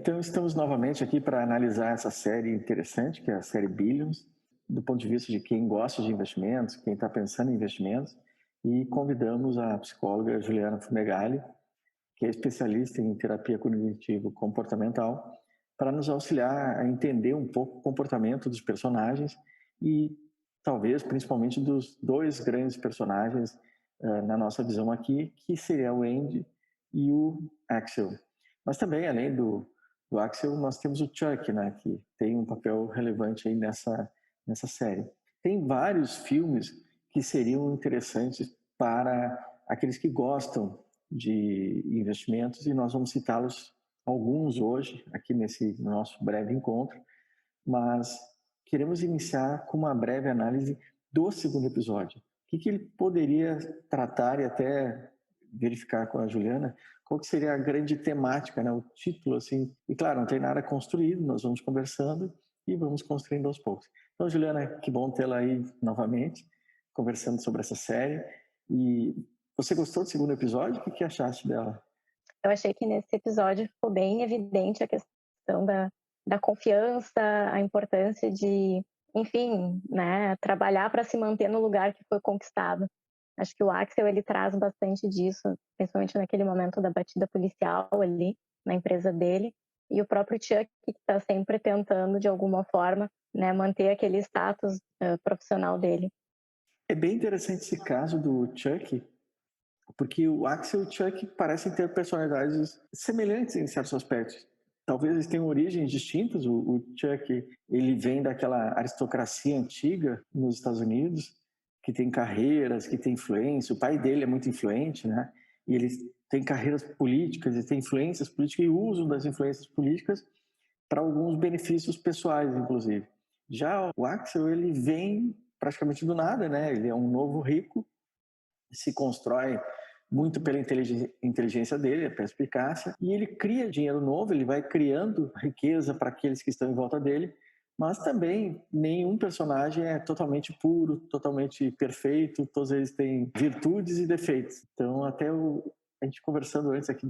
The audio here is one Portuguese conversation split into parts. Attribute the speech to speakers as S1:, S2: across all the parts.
S1: então estamos novamente aqui para analisar essa série interessante, que é a série Billions, do ponto de vista de quem gosta de investimentos, quem está pensando em investimentos, e convidamos a psicóloga Juliana Fumegali, que é especialista em terapia cognitivo-comportamental, para nos auxiliar a entender um pouco o comportamento dos personagens e talvez principalmente dos dois grandes personagens na nossa visão aqui, que seria o Andy e o Axel. Mas também, além do Axel, nós temos o Chuck, né, que tem um papel relevante aí nessa série. Tem vários filmes que seriam interessantes para aqueles que gostam de investimentos e nós vamos citá-los alguns hoje, aqui nesse nosso breve encontro, mas queremos iniciar com uma breve análise do segundo episódio. O que ele poderia tratar e até verificar com a Juliana qual que seria a grande temática, né? O título, assim. E claro, não tem nada construído, nós vamos conversando e vamos construindo aos poucos. Então, Juliana, que bom tê-la aí novamente, conversando sobre essa série. E você gostou do segundo episódio? O que achaste dela?
S2: Eu achei que nesse episódio ficou bem evidente a questão da confiança, a importância de, enfim, né, trabalhar para se manter no lugar que foi conquistado. Acho que o Axel, ele traz bastante disso, principalmente naquele momento da batida policial ali, na empresa dele, e o próprio Chuck, que está sempre tentando, de alguma forma, né, manter aquele status profissional dele.
S1: É bem interessante esse caso do Chuck, porque o Axel e o Chuck parecem ter personalidades semelhantes em certos aspectos. Talvez eles tenham origens distintas. O Chuck, ele vem daquela aristocracia antiga nos Estados Unidos, que tem carreiras, que tem influência. O pai dele é muito influente, né? E ele tem carreiras políticas, ele tem influências políticas e uso das influências políticas para alguns benefícios pessoais, inclusive. Já o Axel, ele vem praticamente do nada, né? Ele é um novo rico, se constrói muito pela inteligência dele, pela perspicácia, e ele cria dinheiro novo, ele vai criando riqueza para aqueles que estão em volta dele, mas também nenhum personagem é totalmente puro, totalmente perfeito, todos eles têm virtudes e defeitos. Então, a gente conversando antes aqui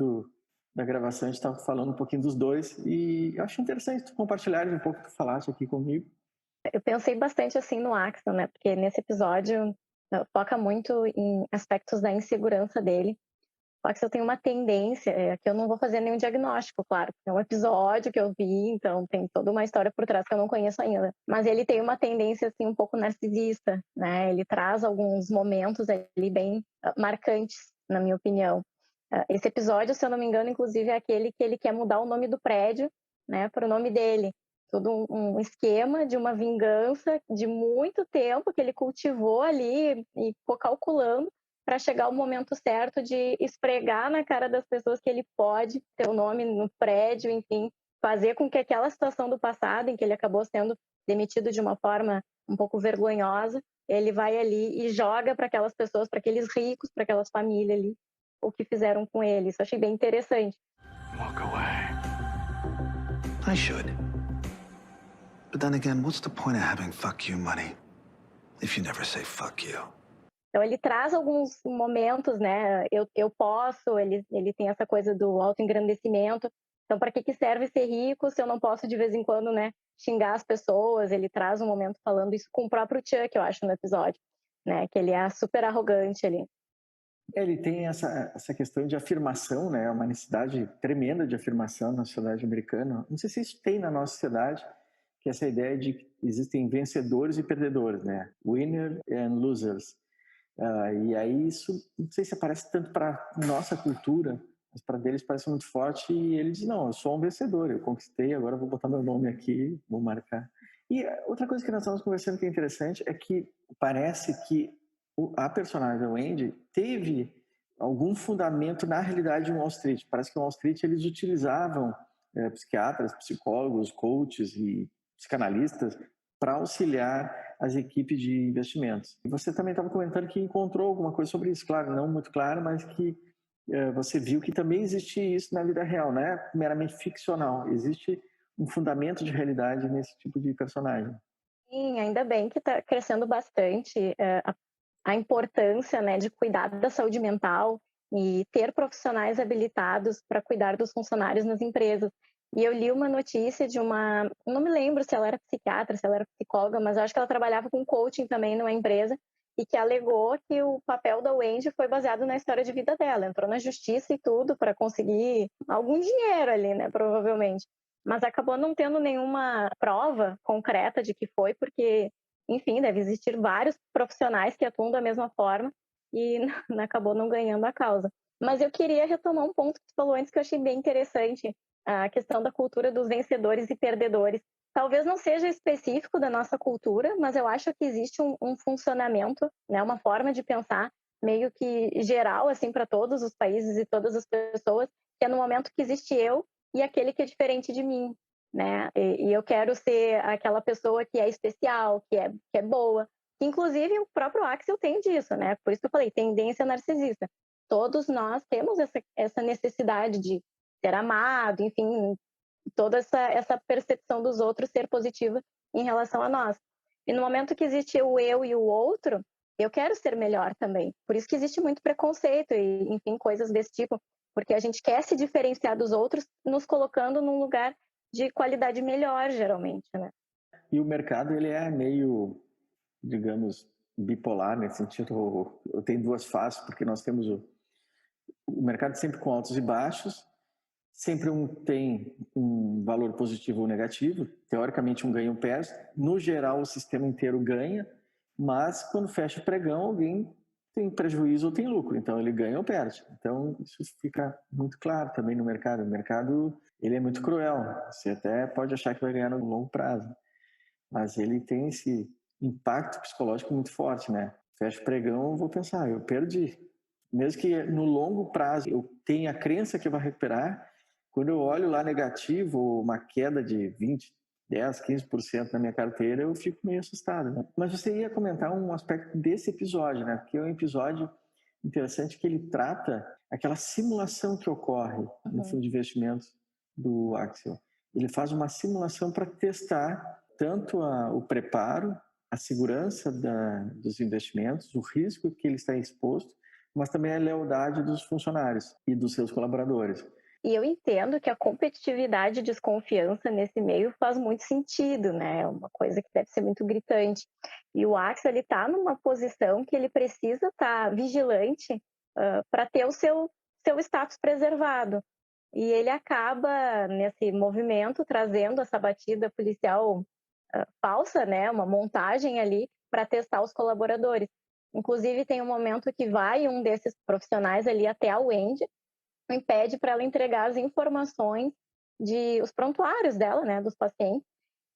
S1: da gravação, a gente estava falando um pouquinho dos dois, e eu acho interessante tu compartilhares um pouco o que tu falaste aqui comigo.
S2: Eu pensei bastante assim no Axel, né? Porque nesse episódio foca muito em aspectos da insegurança dele. O Axel tem uma tendência, que eu não vou fazer nenhum diagnóstico, claro, porque é um episódio que eu vi, então tem toda uma história por trás que eu não conheço ainda. Mas ele tem uma tendência, assim, um pouco narcisista, né? Ele traz alguns momentos ali bem marcantes, na minha opinião. Esse episódio, se eu não me engano, inclusive, é aquele que ele quer mudar o nome do prédio, né, para o nome dele. Todo um esquema de uma vingança de muito tempo que ele cultivou ali e ficou calculando para chegar o momento certo de esfregar na cara das pessoas que ele pode ter o nome no prédio, enfim, fazer com que aquela situação do passado, em que ele acabou sendo demitido de uma forma um pouco vergonhosa, ele vai ali e joga para aquelas pessoas, para aqueles ricos, para aquelas famílias ali, o que fizeram com ele. Isso eu achei bem interessante.
S3: Walk away. I should. But then again, what's the point of having fuck you money if you never say fuck you?
S2: Então ele traz alguns momentos, né? Eu posso, ele tem essa coisa do autoengrandecimento. Então, para que serve ser rico se eu não posso, de vez em quando, né, xingar as pessoas? Ele traz um momento falando isso com o próprio Chuck, eu acho, no episódio, né? Que ele é super arrogante ali.
S1: Ele tem essa questão de afirmação, né? Uma necessidade tremenda de afirmação na sociedade americana. Não sei se isso tem na nossa sociedade, que é essa ideia de que existem vencedores e perdedores, né? Winner and losers. E aí isso, não sei se aparece tanto para nossa cultura, mas para deles parece muito forte. E ele diz, não, eu sou um vencedor, eu conquistei, agora vou botar meu nome aqui, vou marcar. E outra coisa que nós estamos conversando que é interessante é que parece que a personagem, o Andy, teve algum fundamento na realidade de Wall Street. Parece que Wall Street eles utilizavam psiquiatras, psicólogos, coaches e psicanalistas para auxiliar as equipes de investimentos. E você também estava comentando que encontrou alguma coisa sobre isso, claro, não muito claro, mas que você viu que também existe isso na vida real, não é meramente ficcional. Existe um fundamento de realidade nesse tipo de personagem.
S2: Sim, ainda bem que está crescendo bastante a importância, né, de cuidar da saúde mental e ter profissionais habilitados para cuidar dos funcionários nas empresas. E eu li uma notícia de não me lembro se ela era psiquiatra, se ela era psicóloga, mas eu acho que ela trabalhava com coaching também numa empresa, e que alegou que o papel da Wendy foi baseado na história de vida dela. Entrou na justiça e tudo para conseguir algum dinheiro ali, né, provavelmente. Mas acabou não tendo nenhuma prova concreta de que foi, porque, enfim, deve existir vários profissionais que atuam da mesma forma e acabou não ganhando a causa. Mas eu queria retomar um ponto que você falou antes que eu achei bem interessante, a questão da cultura dos vencedores e perdedores. Talvez não seja específico da nossa cultura, mas eu acho que existe um funcionamento, né, uma forma de pensar meio que geral assim para todos os países e todas as pessoas, que é no momento que existe eu e aquele que é diferente de mim, né? E eu quero ser aquela pessoa que é especial, que é boa. Inclusive o próprio Axel tem disso, né? Por isso que eu falei, tendência narcisista. Todos nós temos essa necessidade de ser amado, enfim, toda essa percepção dos outros ser positiva em relação a nós. E no momento que existe o eu e o outro, eu quero ser melhor também. Por isso que existe muito preconceito e, enfim, coisas desse tipo, porque a gente quer se diferenciar dos outros, nos colocando num lugar de qualidade melhor, geralmente, né?
S1: E o mercado, ele é meio, digamos, bipolar nesse sentido. Eu tenho duas faces, porque nós temos o mercado sempre com altos e baixos, sempre tem um valor positivo ou negativo, teoricamente um ganha, um perde. No geral, o sistema inteiro ganha, mas quando fecha o pregão, alguém tem prejuízo ou tem lucro, então ele ganha ou perde. Então isso fica muito claro também no mercado. O mercado, ele é muito cruel, você até pode achar que vai ganhar no longo prazo, mas ele tem esse impacto psicológico muito forte, né? Fecha o pregão, eu vou pensar, eu perdi. Mesmo que no longo prazo eu tenha a crença que vai recuperar, quando eu olho lá negativo, uma queda de 20, 10, 15% na minha carteira, eu fico meio assustado, né? Mas você ia comentar um aspecto desse episódio, né? Porque é um episódio interessante que ele trata aquela simulação que ocorre no fundo de investimentos do Axel. Ele faz uma simulação para testar tanto o preparo, a segurança dos investimentos, o risco que ele está exposto, mas também a lealdade dos funcionários e dos seus colaboradores.
S2: E eu entendo que a competitividade e desconfiança nesse meio faz muito sentido, né? É uma coisa que deve ser muito gritante. E o Axel, ele está numa posição que ele precisa estar vigilante para ter o seu status preservado. E ele acaba, nesse movimento, trazendo essa batida policial falsa, né? Uma montagem ali para testar os colaboradores. Inclusive, tem um momento que vai um desses profissionais ali até a Wendy, impede para ela entregar as informações os prontuários dela, né, dos pacientes,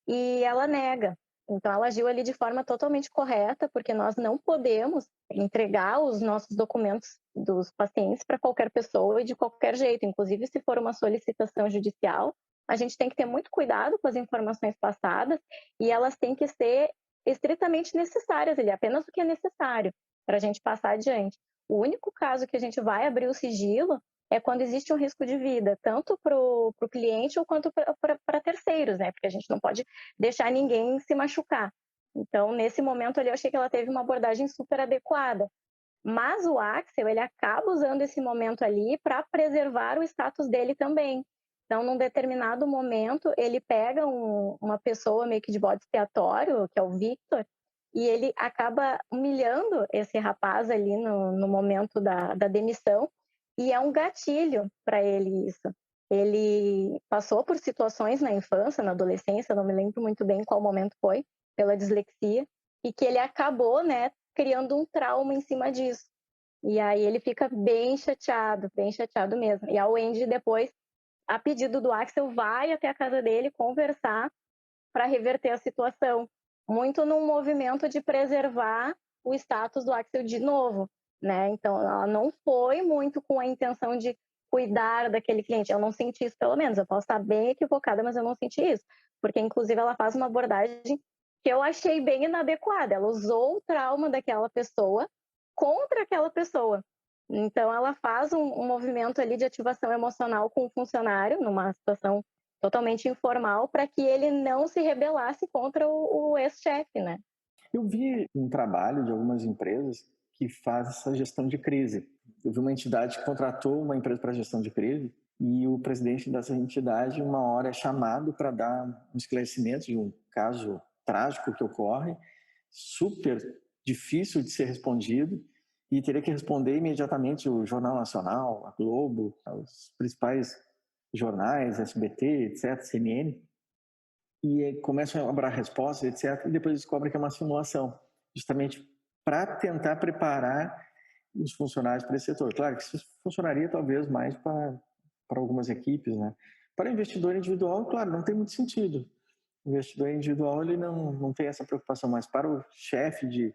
S2: e ela nega. Então, ela agiu ali de forma totalmente correta, porque nós não podemos entregar os nossos documentos dos pacientes para qualquer pessoa e de qualquer jeito. Inclusive, se for uma solicitação judicial, a gente tem que ter muito cuidado com as informações passadas e elas têm que ser estritamente necessárias, apenas o que é necessário para a gente passar adiante. O único caso que a gente vai abrir o sigilo é quando existe um risco de vida, tanto para o cliente ou quanto para terceiros, né? Porque a gente não pode deixar ninguém se machucar. Então, nesse momento ali, eu achei que ela teve uma abordagem super adequada. Mas o Axel, ele acaba usando esse momento ali para preservar o status dele também. Então, num determinado momento, ele pega uma pessoa meio que de bode expiatório, que é o Victor, e ele acaba humilhando esse rapaz ali no momento da demissão, e é um gatilho para ele isso. Ele passou por situações na infância, na adolescência, não me lembro muito bem qual momento foi, pela dislexia, e que ele acabou, né, criando um trauma em cima disso. E aí ele fica bem chateado mesmo. E a Wendy depois, a pedido do Axel, vai até a casa dele conversar para reverter a situação. Muito num movimento de preservar o status do Axel de novo, né? Então, ela não foi muito com a intenção de cuidar daquele cliente. Eu não senti isso, pelo menos. Eu posso estar bem equivocada, mas eu não senti isso. Porque, inclusive, ela faz uma abordagem que eu achei bem inadequada. Ela usou o trauma daquela pessoa contra aquela pessoa. Então, ela faz um movimento ali de ativação emocional com o funcionário, numa situação totalmente informal, para que ele não se rebelasse contra o ex-chefe, né?
S1: Eu vi um trabalho de algumas empresas que faz essa gestão de crise. Eu vi uma entidade que contratou uma empresa para gestão de crise e o presidente dessa entidade, uma hora, é chamado para dar um esclarecimento de um caso trágico que ocorre, super difícil de ser respondido, e teria que responder imediatamente o Jornal Nacional, a Globo, os principais jornais, SBT, etc., CNN, e começam a elaborar respostas, etc., e depois descobrem que é uma simulação, justamente para tentar preparar os funcionários para esse setor. Claro que isso funcionaria talvez mais para algumas equipes, né? Para o investidor individual, claro, não tem muito sentido. O investidor individual ele não tem essa preocupação, mas para o chefe de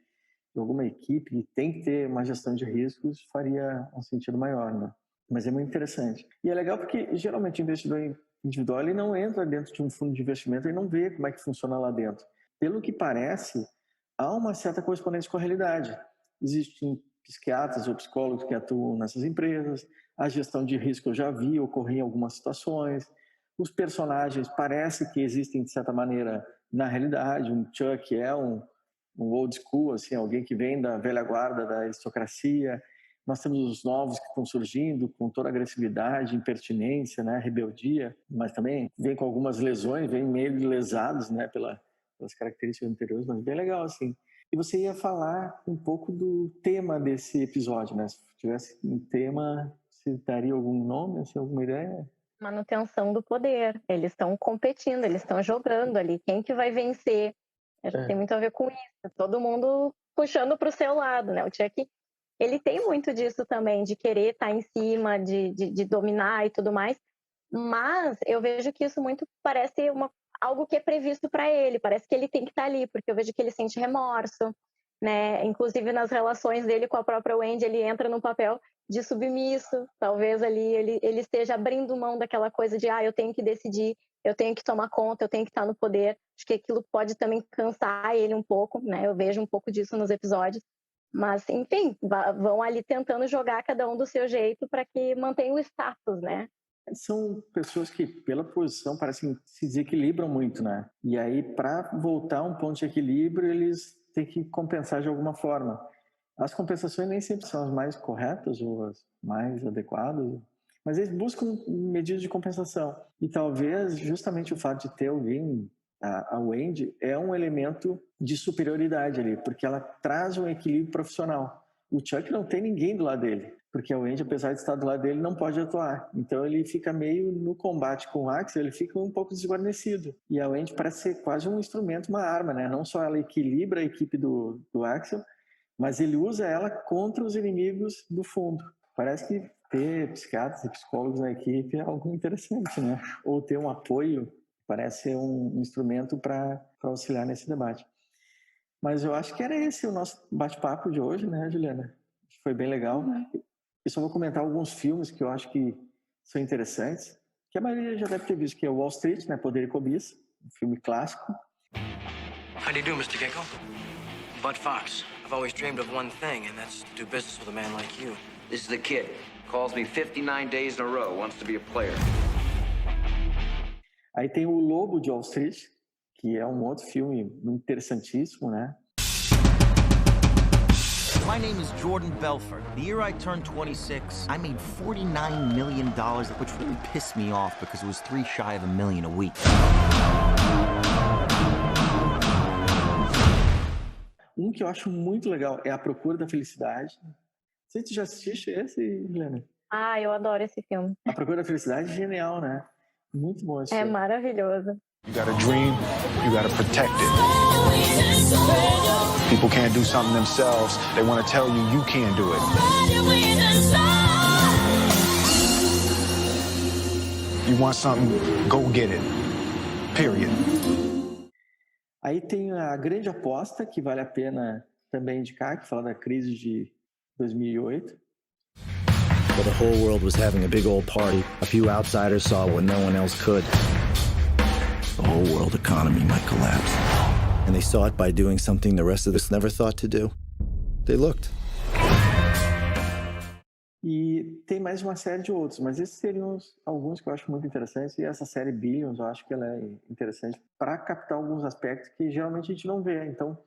S1: alguma equipe que tem que ter uma gestão de riscos, faria um sentido maior, né? Mas é muito interessante. E é legal porque, geralmente, o investidor individual ele não entra dentro de um fundo de investimento e não vê como é que funciona lá dentro. Pelo que parece, há uma certa correspondência com a realidade. Existem psiquiatras ou psicólogos que atuam nessas empresas, a gestão de risco eu já vi ocorrer em algumas situações, os personagens parece que existem, de certa maneira, na realidade. Um Chuck é um old school, assim, alguém que vem da velha guarda da aristocracia. Nós temos os novos que estão surgindo com toda a agressividade, impertinência, né, rebeldia, mas também vem com algumas lesões, vem meio lesados, né, pelas características anteriores, mas bem legal, assim. E você ia falar um pouco do tema desse episódio, né? Se tivesse um tema, você daria algum nome, assim, alguma ideia?
S2: Manutenção do poder. Eles estão competindo, eles estão jogando ali. Quem que vai vencer? Acho que tem muito a ver com isso. Todo mundo puxando para o seu lado, né? O Chuck, ele tem muito disso também, de querer estar em cima, de dominar e tudo mais. Mas eu vejo que isso muito parece algo que é previsto para ele. Parece que ele tem que estar ali, porque eu vejo que ele sente remorso, né? Inclusive nas relações dele com a própria Wendy, ele entra num papel de submisso. Talvez ali ele esteja abrindo mão daquela coisa de eu tenho que decidir, eu tenho que tomar conta, eu tenho que estar no poder. Acho que aquilo pode também cansar ele um pouco, né? Eu vejo um pouco disso nos episódios. Mas, enfim, vão ali tentando jogar cada um do seu jeito para que mantenha o status, né?
S1: São pessoas que, pela posição, parecem se desequilibram muito, né? E aí, para voltar a um ponto de equilíbrio, eles têm que compensar de alguma forma. As compensações nem sempre são as mais corretas ou as mais adequadas, mas eles buscam medidas de compensação. E talvez justamente o fato de ter alguém, a Wendy, é um elemento de superioridade ali, porque ela traz um equilíbrio profissional. O Chuck não tem ninguém do lado dele, porque a Wendy, apesar de estar do lado dele, não pode atuar. Então ele fica meio no combate com o Axel, ele fica um pouco desguarnecido. E a Wendy parece ser quase um instrumento, uma arma, né? Não só ela equilibra a equipe do Axel, mas ele usa ela contra os inimigos do fundo. Parece que ter psiquiatras e psicólogos na equipe é algo interessante, né? Ou ter um apoio parece ser um instrumento para auxiliar nesse debate. Mas eu acho que era esse o nosso bate-papo de hoje, né, Juliana? Foi bem legal. Eu só vou comentar alguns filmes que eu acho que são interessantes, que a maioria já deve ter visto, que é Wall Street, né, Poder e Cobiça, um filme clássico.
S4: How do you do, Mr. Gecko? Bud Fox. I've always dreamed of one thing, and that's to do business with a man like you.
S5: This is the kid. Calls me 59 days in a row, wants to be a player.
S1: Aí tem o Lobo de Wall Street, que é um outro filme interessantíssimo, né?
S6: My name is Jordan Belfort. The year I turned 26, I made $49 million, which really pissed me off because it was 3 shy of $1 million a week.
S1: Um que eu acho muito legal é A Procura da Felicidade. Você já assististe esse, Helena?
S2: Eu adoro esse filme.
S1: A Procura da Felicidade é genial, né? Muito bom esse filme.
S2: Maravilhoso.
S3: You got a dream, you got to protect it. People can't do something themselves. They want to tell you you can't do it. You want something, go get it. Period.
S1: Aí tem A Grande Aposta, que vale a pena também indicar, que fala da crise de 2008.
S7: While the whole world was having a big old party, a few outsiders saw what no one else could. The whole world economy might collapse. And they saw it by doing something the rest of us never thought to do. They looked.
S1: E tem mais uma série de outros, mas esses seriam alguns que eu acho muito interessantes. E essa série Billions, eu acho que ela é interessante para captar alguns aspectos que geralmente a gente não vê. Então,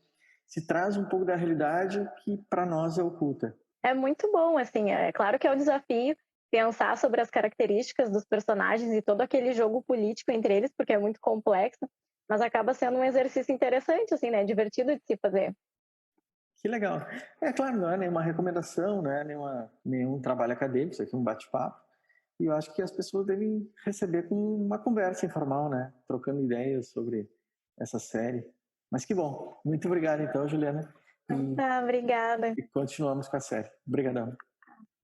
S1: se traz um pouco da realidade que para nós é oculta.
S2: É muito bom, assim, é claro que é um desafio. pensar sobre as características dos personagens e todo aquele jogo político entre eles, porque é muito complexo, mas acaba sendo um exercício interessante, assim, né? Divertido de se fazer.
S1: Que legal. É claro, não é nenhuma recomendação, não é nenhum trabalho acadêmico, isso aqui é um bate-papo. E eu acho que as pessoas devem receber com uma conversa informal, né? Trocando ideias sobre essa série. Mas que bom. Muito obrigado, então, Juliana.
S2: Obrigada.
S1: E continuamos com a série. Obrigadão.